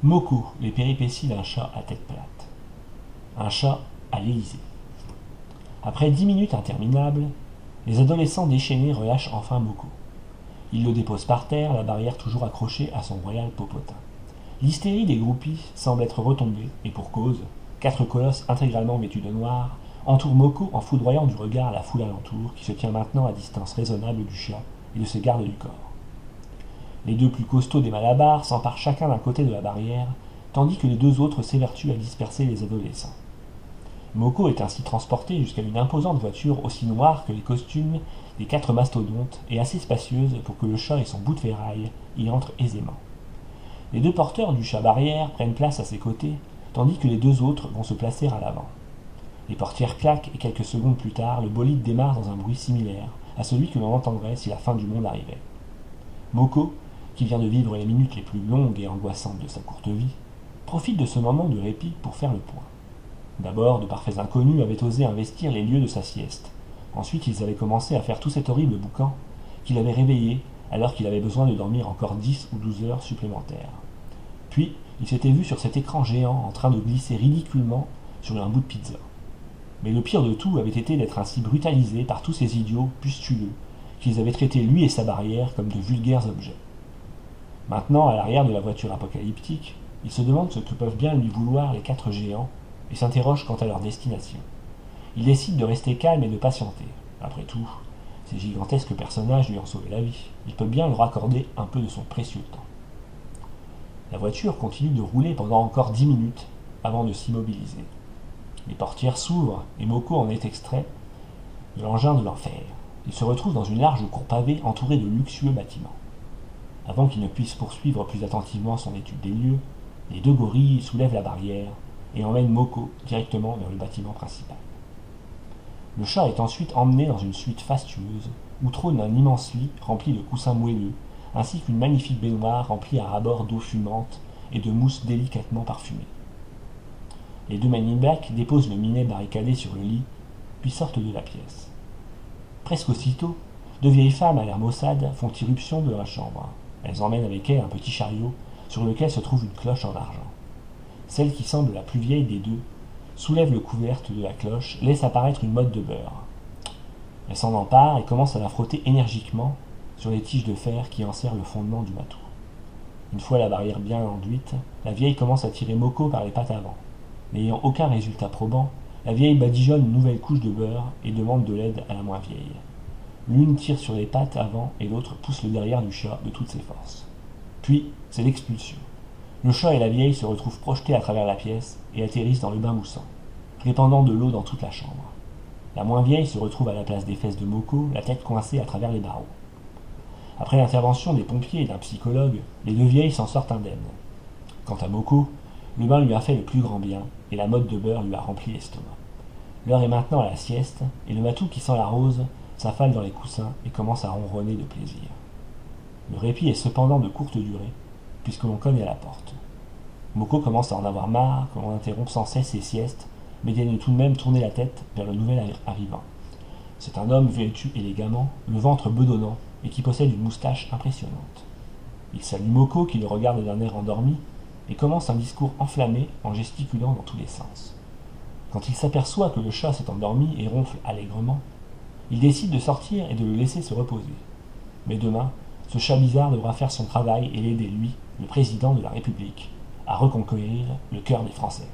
Moko, les péripéties d'un chat à tête plate. Un chat à l'Élysée. Après 10 minutes interminables, les adolescents déchaînés relâchent enfin Moko. Ils le déposent par terre, la barrière toujours accrochée à son royal popotin. L'hystérie des groupies semble être retombée, et pour cause, 4 colosses intégralement vêtus de noir entourent Moko en foudroyant du regard la foule alentour, qui se tient maintenant à distance raisonnable du chat et de ses gardes du corps. Les 2 plus costauds des Malabars s'emparent chacun d'un côté de la barrière, tandis que les 2 autres s'évertuent à disperser les adolescents. Moko est ainsi transporté jusqu'à une imposante voiture aussi noire que les costumes des 4 mastodontes et assez spacieuse pour que le chat et son bout de ferraille y entrent aisément. Les 2 porteurs du chat barrière prennent place à ses côtés, tandis que les 2 autres vont se placer à l'avant. Les portières claquent et quelques secondes plus tard, le bolide démarre dans un bruit similaire à celui que l'on entendrait si la fin du monde arrivait. Moko, qui vient de vivre les minutes les plus longues et angoissantes de sa courte vie, profite de ce moment de répit pour faire le point. D'abord, de parfaits inconnus avaient osé investir les lieux de sa sieste. Ensuite, ils avaient commencé à faire tout cet horrible boucan qu'il avait réveillé alors qu'il avait besoin de dormir encore 10 ou 12 heures supplémentaires. Puis, il s'était vu sur cet écran géant en train de glisser ridiculement sur un bout de pizza. Mais le pire de tout avait été d'être ainsi brutalisé par tous ces idiots pustuleux qu'ils avaient traités lui et sa barrière comme de vulgaires objets. Maintenant, à l'arrière de la voiture apocalyptique, il se demande ce que peuvent bien lui vouloir les 4 géants et s'interroge quant à leur destination. Il décide de rester calme et de patienter. Après tout, ces gigantesques personnages lui ont sauvé la vie. Il peut bien leur accorder un peu de son précieux temps. La voiture continue de rouler pendant encore 10 minutes avant de s'immobiliser. Les portières s'ouvrent et Moko en est extrait de l'engin de l'enfer. Il se retrouve dans une large cour pavée entourée de luxueux bâtiments. Avant qu'il ne puisse poursuivre plus attentivement son étude des lieux, les 2 gorilles soulèvent la barrière et emmènent Moko directement vers le bâtiment principal. Le chat est ensuite emmené dans une suite fastueuse où trône un immense lit rempli de coussins moelleux, ainsi qu'une magnifique baignoire remplie à ras-bord d'eau fumante et de mousse délicatement parfumée. Les 2 Men in Black déposent le minet barricadé sur le lit, puis sortent de la pièce. Presque aussitôt, 2 vieilles femmes à l'air maussade font irruption de la chambre. Elles emmènent avec elles un petit chariot sur lequel se trouve une cloche en argent. Celle qui semble la plus vieille des 2 soulève le couvercle de la cloche, laisse apparaître une motte de beurre. Elle s'en empare et commence à la frotter énergiquement sur les tiges de fer qui enserrent le fondement du matou. Une fois la barrière bien enduite, la vieille commence à tirer Moko par les pattes avant. N'ayant aucun résultat probant, la vieille badigeonne une nouvelle couche de beurre et demande de l'aide à la moins vieille. L'une tire sur les pattes avant et l'autre pousse le derrière du chat de toutes ses forces. Puis, c'est l'expulsion. Le chat et la vieille se retrouvent projetés à travers la pièce et atterrissent dans le bain moussant, répandant de l'eau dans toute la chambre. La moins vieille se retrouve à la place des fesses de Moko, la tête coincée à travers les barreaux. Après l'intervention des pompiers et d'un psychologue, les 2 vieilles s'en sortent indemnes. Quant à Moko, le bain lui a fait le plus grand bien et la motte de beurre lui a rempli l'estomac. L'heure est maintenant à la sieste et le matou qui sent la rose s'affale dans les coussins et commence à ronronner de plaisir. Le répit est cependant de courte durée, puisque l'on cogne à la porte. Moko commence à en avoir marre que l'on interrompt sans cesse ses siestes, mais daigne tout de même tourner la tête vers le nouvel arrivant. C'est un homme vêtu élégamment, le ventre bedonnant, et qui possède une moustache impressionnante. Il salue Moko qui le regarde d'un air endormi, et commence un discours enflammé en gesticulant dans tous les sens. Quand il s'aperçoit que le chat s'est endormi et ronfle allègrement, il décide de sortir et de le laisser se reposer. Mais demain, ce chat bizarre devra faire son travail et l'aider, lui, le président de la République, à reconquérir le cœur des Français.